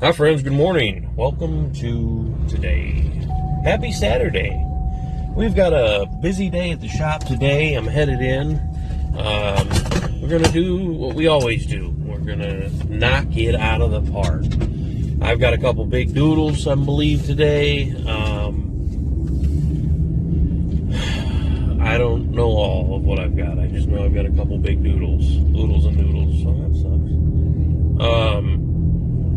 Hi friends, good morning. Welcome to today. Happy Saturday. We've got a busy day at the shop today. I'm headed in. We're going to do what we always do. We're going to knock it out of the park. I've got a couple big doodles, I believe, today. I don't know all of what I've got. I just know I've got a couple big doodles. Oodles and noodles, so that sucks.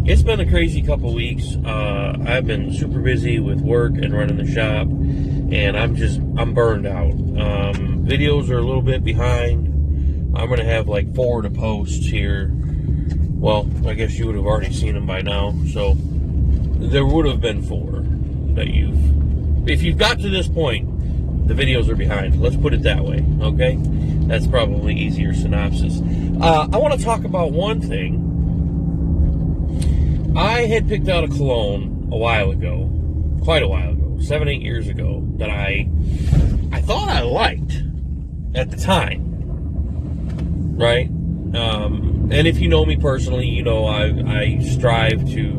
It's been a crazy couple weeks. I've been super busy with work and running the shop, and I'm burned out. Videos are a little bit behind. I'm going to have like 4 to post here. Well, I guess you would have already seen them by now. So there would have been 4 that if you've got to this point, the videos are behind. Let's put it that way, okay? That's probably easier synopsis. I want to talk about one thing. I had picked out a cologne a while ago, quite a while ago, 7-8 years ago, that I thought I liked at the time, right? And if you know me personally, you know I strive to,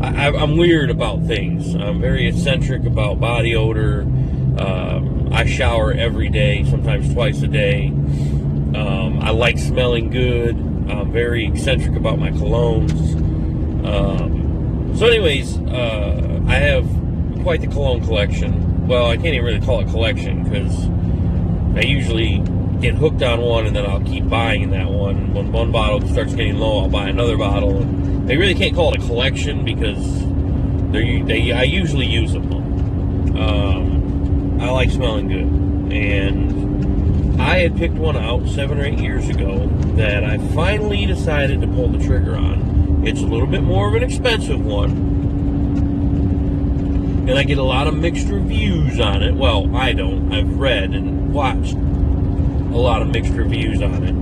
I'm weird about things. I'm very eccentric about body odor. I shower every day, sometimes twice a day. I like smelling good. I'm very eccentric about my colognes. So anyways, I have quite the cologne collection. Well, I can't even really call it collection because I usually get hooked on one and then I'll keep buying that one. When one bottle starts getting low, I'll buy another bottle. And they really can't call it a collection because I usually use them. I like smelling good. And I had picked one out 7 or 8 years ago that I finally decided to pull the trigger on. It's a little bit more of an expensive one. And I get a lot of mixed reviews on it. Well, I don't. I've read and watched a lot of mixed reviews on it.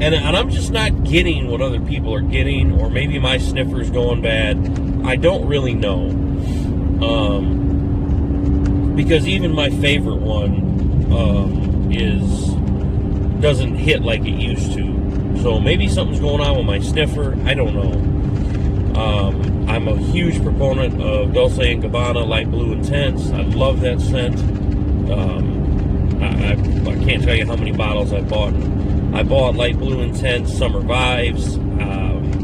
And I'm just not getting what other people are getting, or maybe my sniffer's going bad. I don't really know. Because even my favorite one doesn't hit like it used to. So maybe something's going on with my sniffer. I don't know. I'm a huge proponent of Dolce & Gabbana Light Blue Intense. I love that scent. I can't tell you how many bottles I bought. I bought Light Blue Intense Summer Vibes.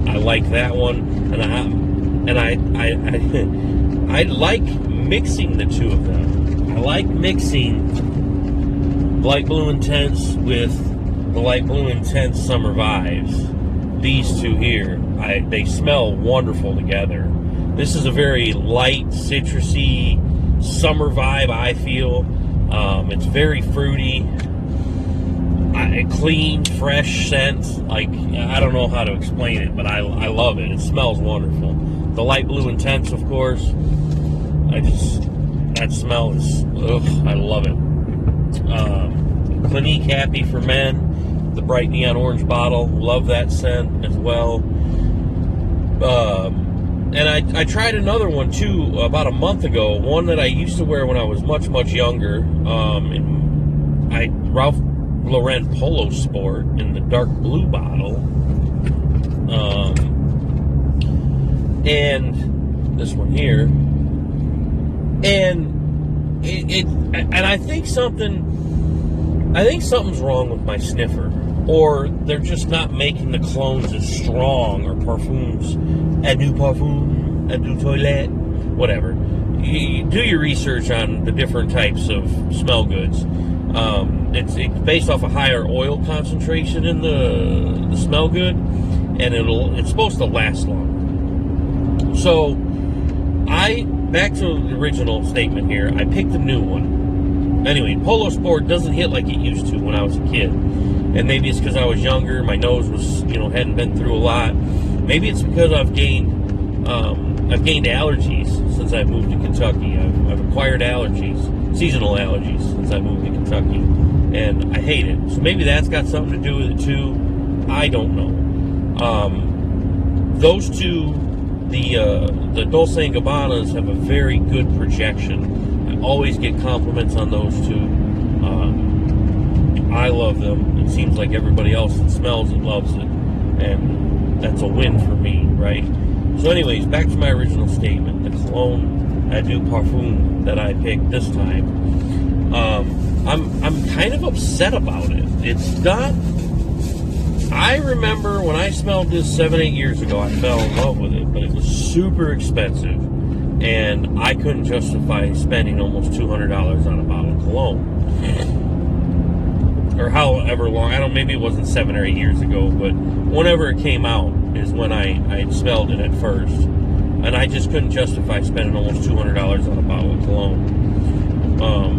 I like that one, and I like mixing the two of them. I like mixing Light Blue Intense with the Light Blue Intense Summer Vibes. These two here, they smell wonderful together. This is a very light, citrusy summer vibe, I feel. It's very fruity, clean, fresh scent. Like, I don't know how to explain it, but I love it. It smells wonderful. The Light Blue Intense, of course, that smell is, I love it. Clinique Happy for Men. The bright neon orange bottle, love that scent as well. And I tried another one too about a month ago, one that I used to wear when I was much, much younger. Ralph Lauren Polo Sport in the dark blue bottle. And this one here. And I think something's wrong with my sniffer, or they're just not making the clones as strong, or parfums, Eau de Parfum, Eau de Toilette, whatever. You do your research on the different types of smell goods. It's based off a higher oil concentration in the smell good, and it's supposed to last longer. So, back to the original statement here, I picked a new one. Anyway, Polo Sport doesn't hit like it used to when I was a kid. And maybe it's because I was younger, my nose was, hadn't been through a lot. Maybe it's because I've gained allergies since I moved to Kentucky. I've acquired allergies, seasonal allergies, since I moved to Kentucky. And I hate it. So maybe that's got something to do with it too. I don't know. Those two, the Dolce & Gabbanas, have a very good projection. I always get compliments on those two. I love them. It seems like everybody else that smells it loves it. And that's a win for me, right? So anyways, back to my original statement. The Cologne Eau de Parfum that I picked this time, I'm kind of upset about it. It's not... I remember when I smelled this 7-8 years ago, I fell in love with it, but it was super expensive, and I couldn't justify spending almost $200 on a bottle of cologne. Or however long, I don't, maybe it wasn't 7 or 8 years ago, but whenever it came out is when I smelled it at first, and I just couldn't justify spending almost $200 on a bottle of cologne.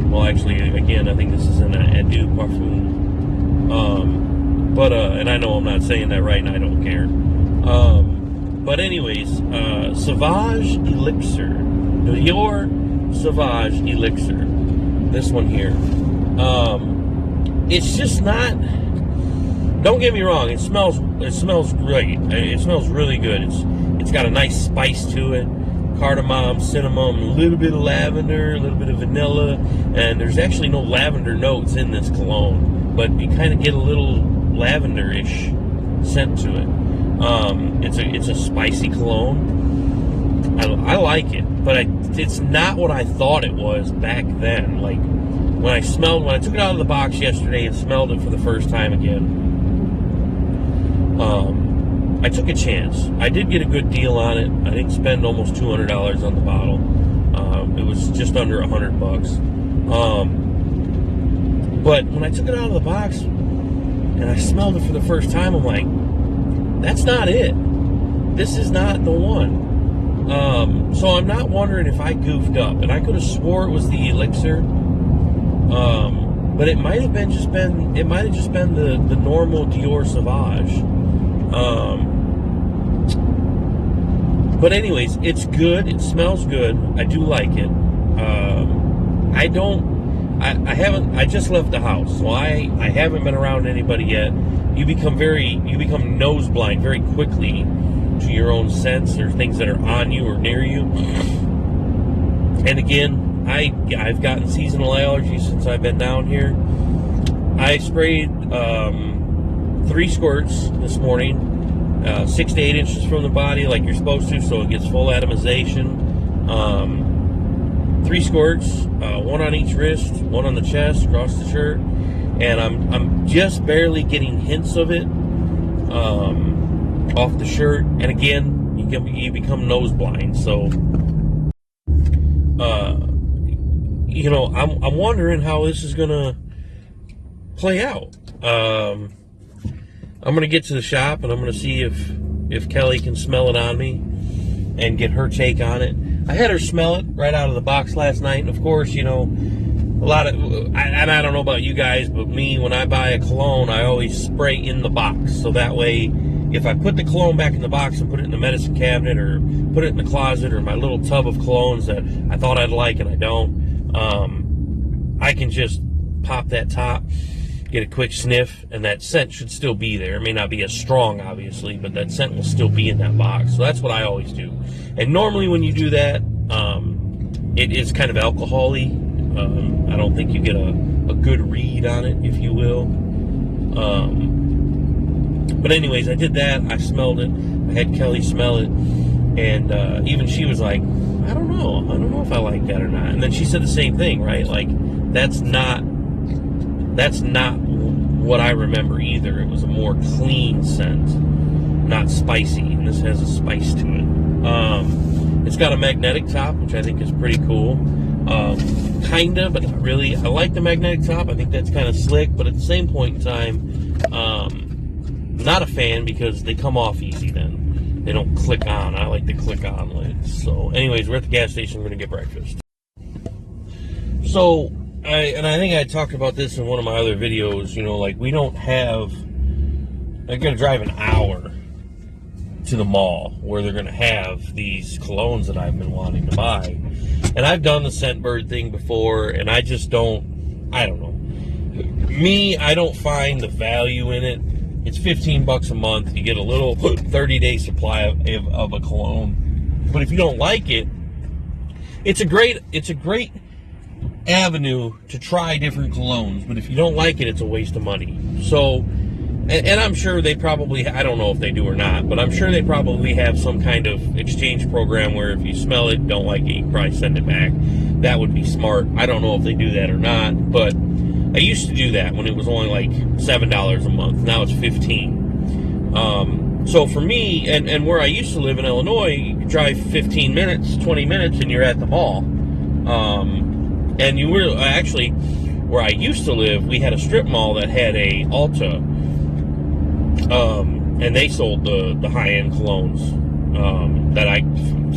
Well, actually, again, I think this is an Eau de Parfum. And I know I'm not saying that right, and I don't care. But anyways, Sauvage Elixir, Dior Sauvage Elixir. This one here. It's just not. Don't get me wrong. It smells great. It smells really good. It's got a nice spice to it. Cardamom, cinnamon, a little bit of lavender, a little bit of vanilla, and there's actually no lavender notes in this cologne, but you kind of get a little lavender-ish scent to it. It's a spicy cologne. I like it, but it's not what I thought it was back then. Like when I took it out of the box yesterday and smelled it for the first time again. I took a chance. I did get a good deal on it. I didn't spend almost $200 on the bottle. It was just under $100. But when I took it out of the box and I smelled it for the first time, I'm like, that's not it. This is not the one. So I'm not wondering if I goofed up. And I could have swore it was the Elixir. But it might have just been the normal Dior Sauvage. But anyways, it's good. It smells good. I do like it. I just left the house, so I haven't been around anybody yet. You become nose blind very quickly to your own scents or things that are on you or near you. And again, I've gotten seasonal allergies since I've been down here. I sprayed 3 squirts this morning, 6 to 8 inches from the body, like you're supposed to, so it gets full atomization. 3 squirts, 1 on each wrist, 1 on the chest, across the shirt, and I'm just barely getting hints of it off the shirt. And again, you become nose blind, so I'm wondering how this is gonna play out. I'm gonna get to the shop and I'm gonna see if Kelly can smell it on me and get her take on it. I had her smell it right out of the box last night, and of course, I don't know about you guys, but me, when I buy a cologne, I always spray in the box, so that way, if I put the cologne back in the box and put it in the medicine cabinet or put it in the closet or my little tub of colognes that I thought I'd like and I don't, I can just pop that top, get a quick sniff, and that scent should still be there. It may not be as strong, obviously, but that scent will still be in that box. So that's what I always do. And normally when you do that, it is kind of alcohol-y. I don't think you get a good read on it, if you will. But anyways, I did that. I smelled it. I had Kelly smell it. And even she was like, I don't know if I like that or not. And then she said the same thing, right? Like, that's not what I remember either. It was a more clean scent, not spicy, and this has a spice to it. It's got a magnetic top, which I think is pretty cool. Kinda, but not really. I like the magnetic top. I think that's kind of slick, but at the same point in time, not a fan because they come off easy then. They don't click on. I like the click on lids. So anyways, we're at the gas station. We're going to get breakfast. So, I think I talked about this in one of my other videos, like we don't have, they're going to drive an hour to the mall where they're going to have these colognes that I've been wanting to buy. And I've done the Scentbird thing before, and I just don't know. I don't find the value in it. It's $15 a month. You get a little 30-day supply of a cologne. But if you don't like it, it's a great avenue to try different colognes. But if you don't like it, it's a waste of money. So and I'm sure they probably, I don't know if they do or not, but I'm sure they probably have some kind of exchange program where if you smell it, don't like it, you can probably send it back. That would be smart. I don't know if they do that or not, but I used to do that when it was only like $7 a month. Now it's $15. So for me, and where I used to live in Illinois, you could drive 15 minutes, 20 minutes, and you're at the mall. And you were actually, where I used to live, we had a strip mall that had a Ulta, and they sold the high-end colognes that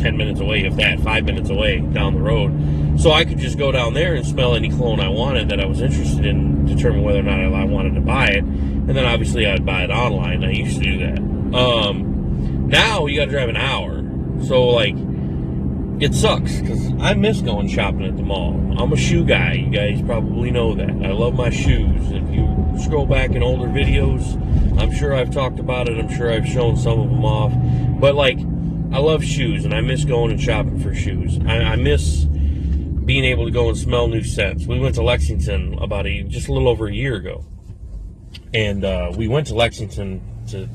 10 minutes away, if that, 5 minutes away down the road. So I could just go down there and smell any cologne I wanted that I was interested in, determine whether or not I wanted to buy it, and then obviously I'd buy it online. I used to do that. Now you got to drive an hour, so like it sucks because I miss going shopping at the mall. I'm a shoe guy. You guys probably know that. I love my shoes. If you scroll back in older videos, I'm sure I've talked about it. I'm sure I've shown some of them off. But like, I love shoes, and I miss going and shopping for shoes. I miss being able to go and smell new scents. We went to Lexington about just a little over a year ago, and we went to Lexington to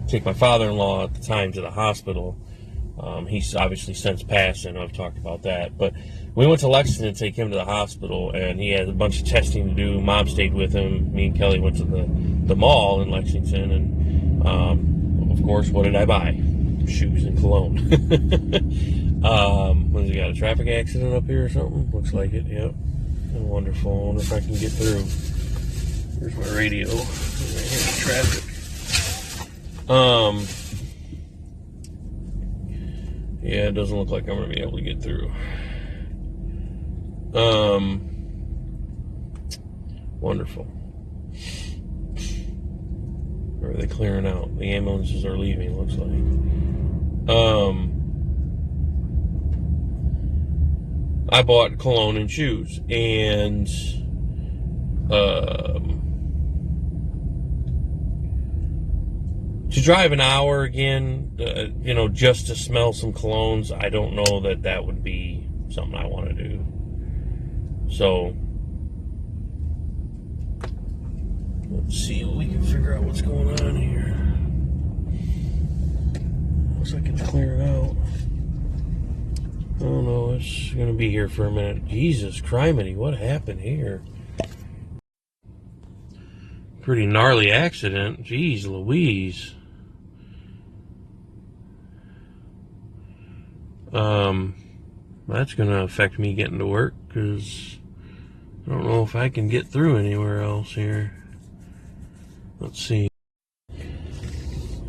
take my father-in-law at the time to the hospital. He's obviously since passed, and I've talked about that. But we went to Lexington to take him to the hospital, and he had a bunch of testing to do. Mom stayed with him. Me and Kelly went to the mall in Lexington, and of course, what did I buy? Shoes and cologne. What has he got, a traffic accident up here or something? Looks like it, yep. Wonderful. I wonder if I can get through. Here's my radio. Here's traffic. Yeah, it doesn't look like I'm going to be able to get through. Wonderful. Or are they clearing out? The ambulances are leaving, looks like. I bought cologne and shoes, and to drive an hour again, just to smell some colognes, I don't know that would be something I want to do. So, let's see what we can figure out what's going on here. Looks like it's clearing out. I don't know, it's going to be here for a minute. Jesus criminy, what happened here? Pretty gnarly accident. Jeez Louise. That's going to affect me getting to work, because I don't know if I can get through anywhere else here. Let's see.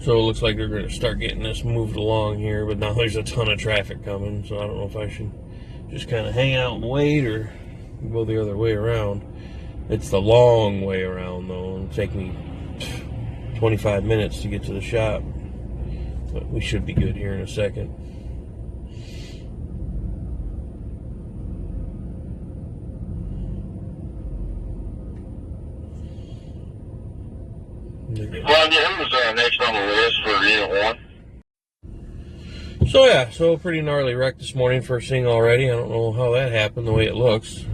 So it looks like they're going to start getting this moved along here, but now there's a ton of traffic coming, so I don't know if I should just kind of hang out and wait or go the other way around. It's the long way around, though. It'll take me 25 minutes to get to the shop, but we should be good here in a second. Well, who's next on the list for Unit 1? So pretty gnarly wreck this morning, first thing already. I don't know how that happened, the way it looks.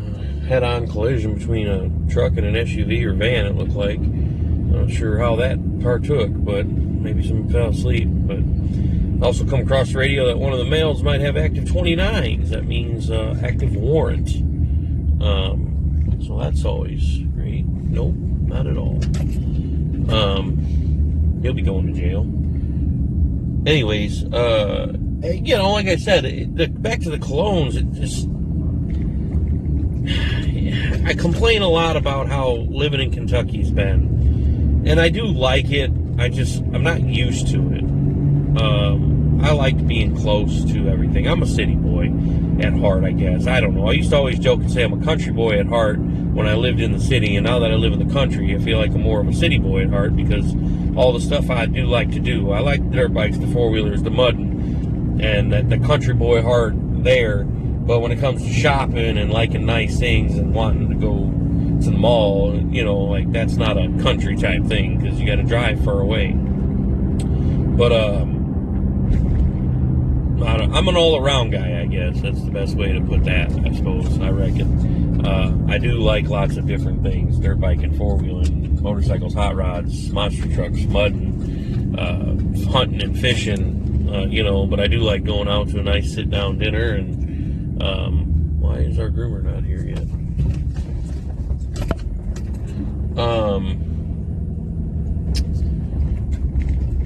Head-on collision between a truck and an SUV or van, it looked like. I'm not sure how that partook, but maybe someone fell asleep. But also come across the radio that one of the males might have active 29s. That means active warrant. So that's always great. Nope, not at all. He'll be going to jail. Anyways, like I said, back to the colognes, I complain a lot about how living in Kentucky's been, and I do like it. I'm not used to it. I like being close to everything. I'm a city boy at heart, I guess. I don't know. I used to always joke and say I'm a country boy at heart when I lived in the city, and now that I live in the country, I feel like I'm more of a city boy at heart because all the stuff I do like to do. I like the dirt bikes, the four-wheelers, the mudding, and the country boy heart there. But when it comes to shopping and liking nice things and wanting to go to the mall, that's not a country type thing because you got to drive far away. But I'm an all-around guy, I guess. That's the best way to put that, I suppose, I reckon. I do like lots of different things: dirt biking, four-wheeling, motorcycles, hot rods, monster trucks, mudding, hunting and fishing, but I do like going out to a nice sit-down dinner. And why is our groomer not here yet?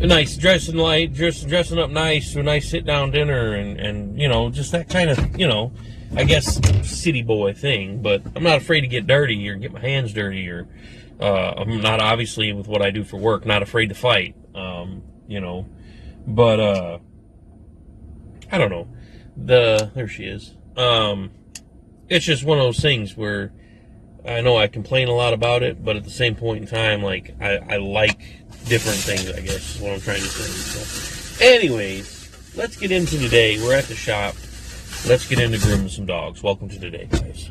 A nice dressing up nice to a nice sit-down dinner, and just that kind of, I guess, city boy thing. But I'm not afraid to get dirty or get my hands dirty, or I'm not, obviously, with what I do for work, not afraid to fight, but I don't know. There she is. It's just one of those things where I know I complain a lot about it, but at the same point in time, like, I like different things, I guess, is what I'm trying to say. So, anyways, let's get into today. We're at the shop. Let's get into grooming some dogs. Welcome to today, guys.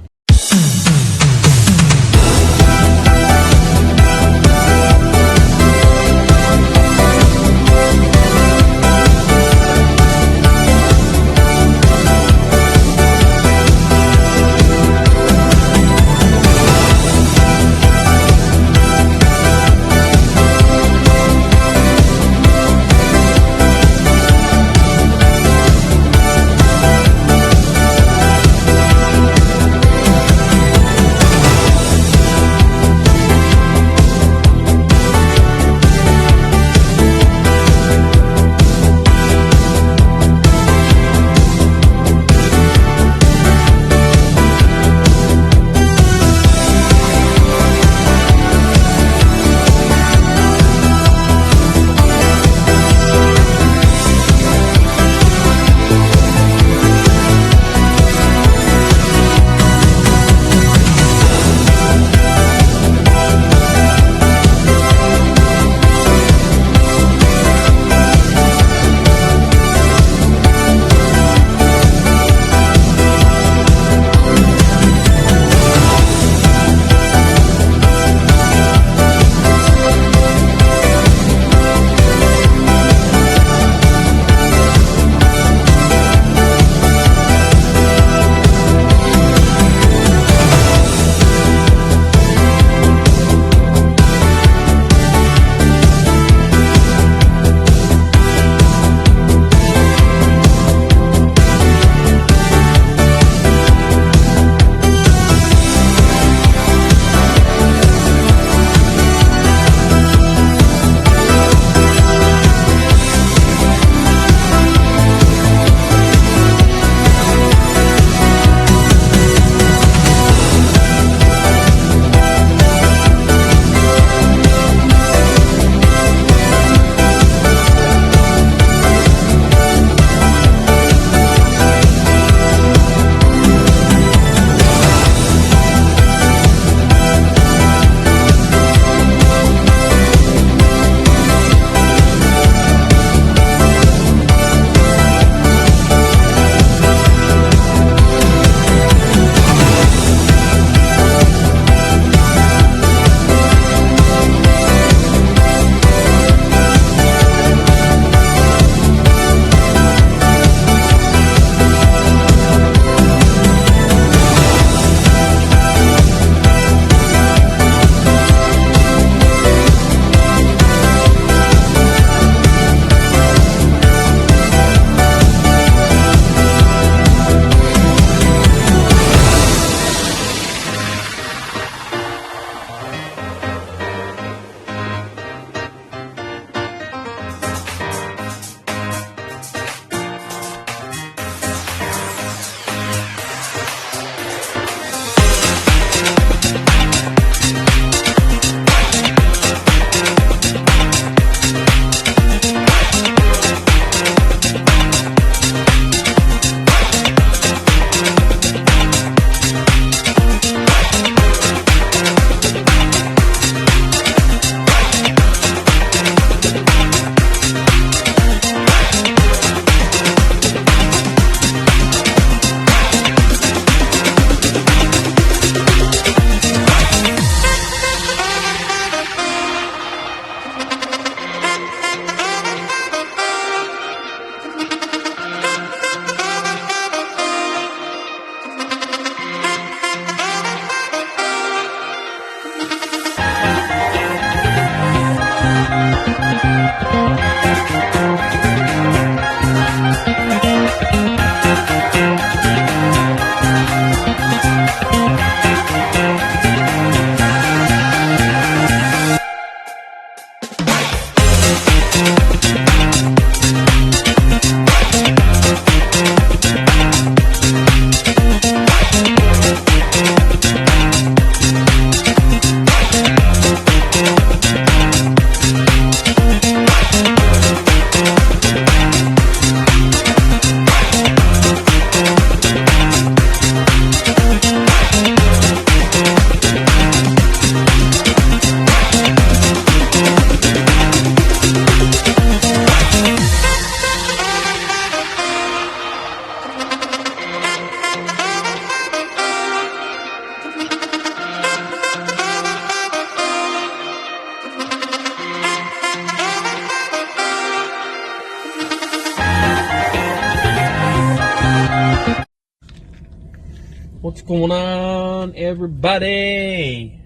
What's going on, everybody?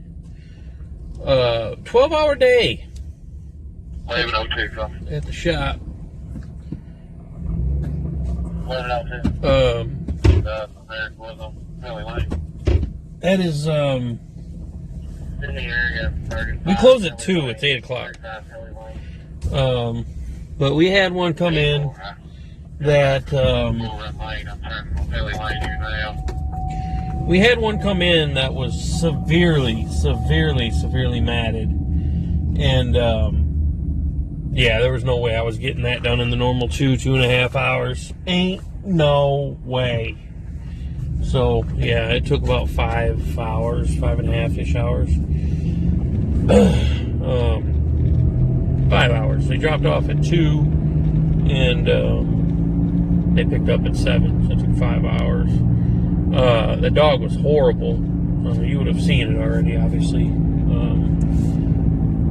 12-hour day I even know too, so. at the shop. Let it out too. There was a really late. That is, In the area, we close at 2, it's 8 o'clock. But we had one come in that, we had one come in that was severely matted. And, yeah, there was no way I was getting that done in the normal 2.5 hours. Ain't no way. So, yeah, it took about 5 hours, 5.5-ish hours. 5 hours. They dropped off at 2, and they picked up at 7, so it took 5 hours. The dog was horrible. You would have seen it already, obviously.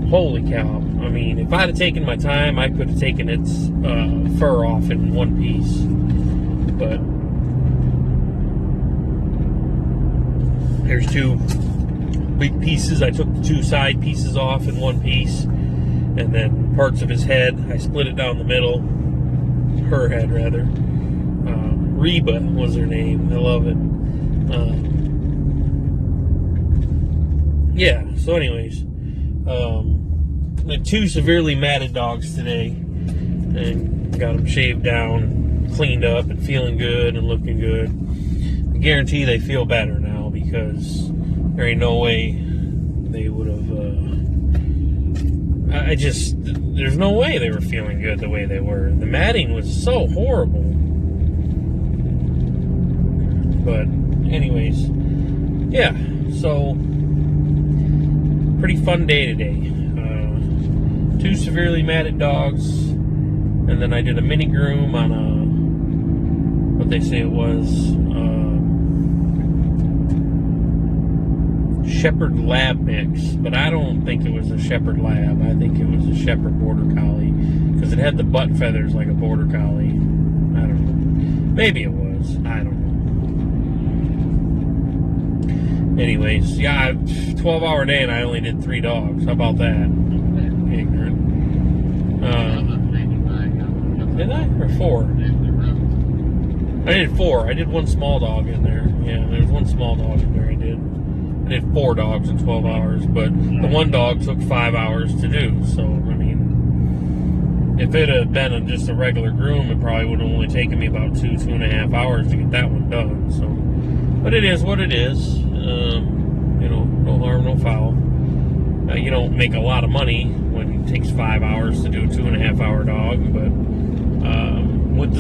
Holy cow. I mean, if I'd have taken my time, I could have taken its fur off in one piece. But there's 2 big pieces. I took the 2 side pieces off in one piece. And then parts of his head, I split it down the middle. Her head, rather. Reba was her name. I love it. Yeah, so anyways, the 2 severely matted dogs today, and got them shaved down, cleaned up, and feeling good and looking good. I guarantee they feel better now, because there ain't no way they would have, there's no way they were feeling good the way they were. The matting was so horrible. But anyways, yeah, so pretty fun day today. 2 severely matted dogs, and then I did a mini groom on a, what they say it was, Shepherd Lab mix, but I don't think it was a Shepherd Lab. I think it was a Shepherd Border Collie, because it had the butt feathers like a Border Collie. I don't know. Maybe it was. I don't know. Anyways, yeah, 12-hour day and I only did 3 dogs. How about that? Ignorant. Did I? Or 4? I did 4. I did 1 small dog in there. Yeah, there was 1 small dog in there I did. I did 4 dogs in 12 hours, but the 1 dog took 5 hours to do. So, I mean, if it had been just a regular groom, it probably would have only taken me about 2.5 hours to get that one done. So, but it is what it is. You know, no harm, no foul. You don't make a lot of money when it takes 5 hours to do a 2.5-hour dog, but with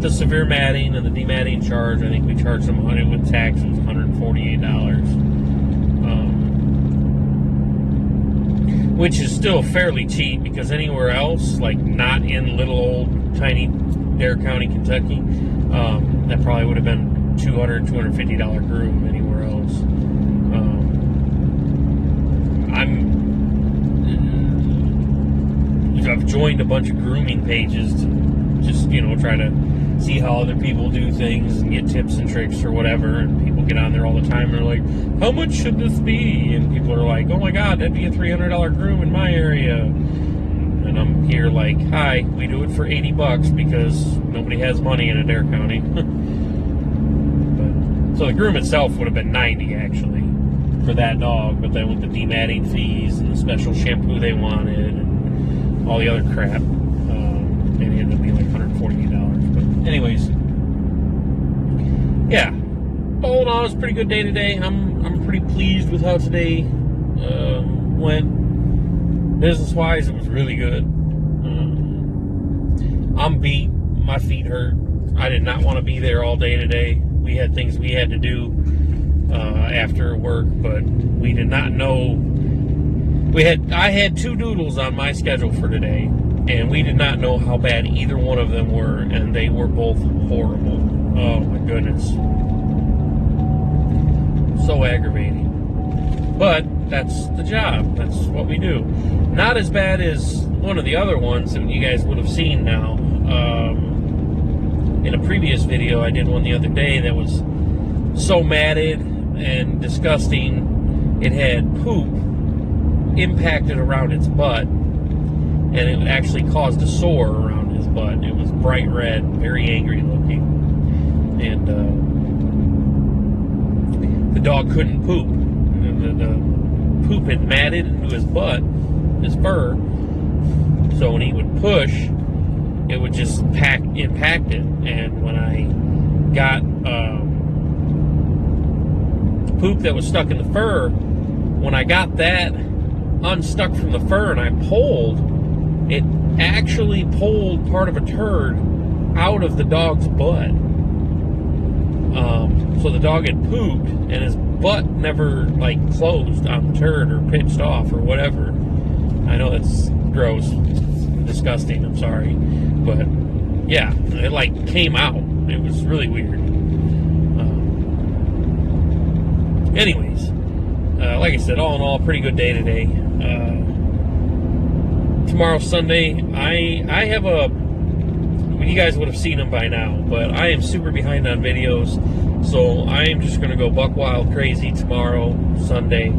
the severe matting and the dematting charge, I think we charged them with tax. It was $148, which is still fairly cheap, because anywhere else, like not in little old tiny Dare County, Kentucky, that probably would have been $250 groom anywhere else. I've joined a bunch of grooming pages to just, you know, try to see how other people do things and get tips and tricks or whatever. And people get on there all the time and they're like, how much should this be? And people are like, oh my God, that'd be a $300 groom in my area. And I'm here like, hi, we do it for $80 because nobody has money in Adair County. But, so the groom itself would have been $90 actually for that dog, but then with the dematting fees and the special shampoo they wanted and all the other crap, it ended up being like $148. But anyways, yeah, all in all, it was a pretty good day today. I'm pretty pleased with how today went. Business-wise, it was really good. I'm beat. My feet hurt. I did not want to be there all day today. We had things we had to do after work, but we did not know. I had 2 doodles on my schedule for today, and we did not know how bad either one of them were, and they were both horrible. Oh my goodness. So aggravating. But that's the job. That's what we do. Not as bad as one of the other ones that you guys would have seen now. In a previous video, I did one the other day that was so matted and disgusting. It had poop impacted around its butt, and it actually caused a sore around his butt. It was bright red, very angry looking. And the dog couldn't poop. The poop had matted into his butt, his fur, so when he would push, it would just impact it. And when I got poop that was stuck in the fur, when I got that unstuck from the fur and I pulled, it actually pulled part of a turd out of the dog's butt. So the dog had pooped and his butt never like closed on the turd or pitched off or whatever. I know that's gross, disgusting, I'm sorry, but yeah, it like came out. It was really weird. Anyways, like I said, all in all, pretty good day today. Tomorrow's Sunday. I have you guys would have seen them by now, but I am super behind on videos, so I am just going to go buck wild crazy tomorrow, Sunday.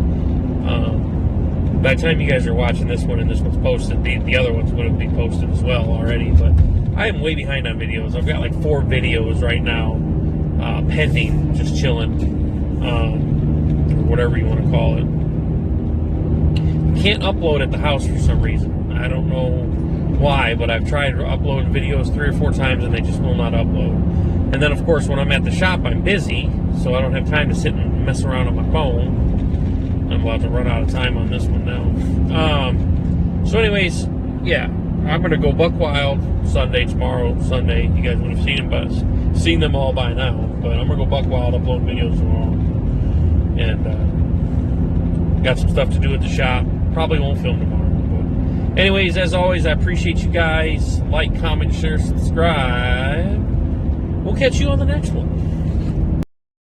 By the time you guys are watching this one and this one's posted, the other ones would have been posted as well already, but I am way behind on videos. I've got like 4 videos right now pending, just chilling, or whatever you want to call it. I can't upload at the house for some reason. I don't know why, but I've tried to upload videos 3 or 4 times and they just will not upload. And then of course when I'm at the shop I'm busy, so I don't have time to sit and mess around on my phone. I'm about to run out of time on this one now. So anyways, yeah, I'm going to go buck wild tomorrow, Sunday. You guys would have seen them all by now, but I'm going to go buck wild, upload videos tomorrow. And got some stuff to do at the shop. Probably won't film tomorrow. But anyways, as always, I appreciate you guys. Like, comment, share, subscribe. We'll catch you on the next one.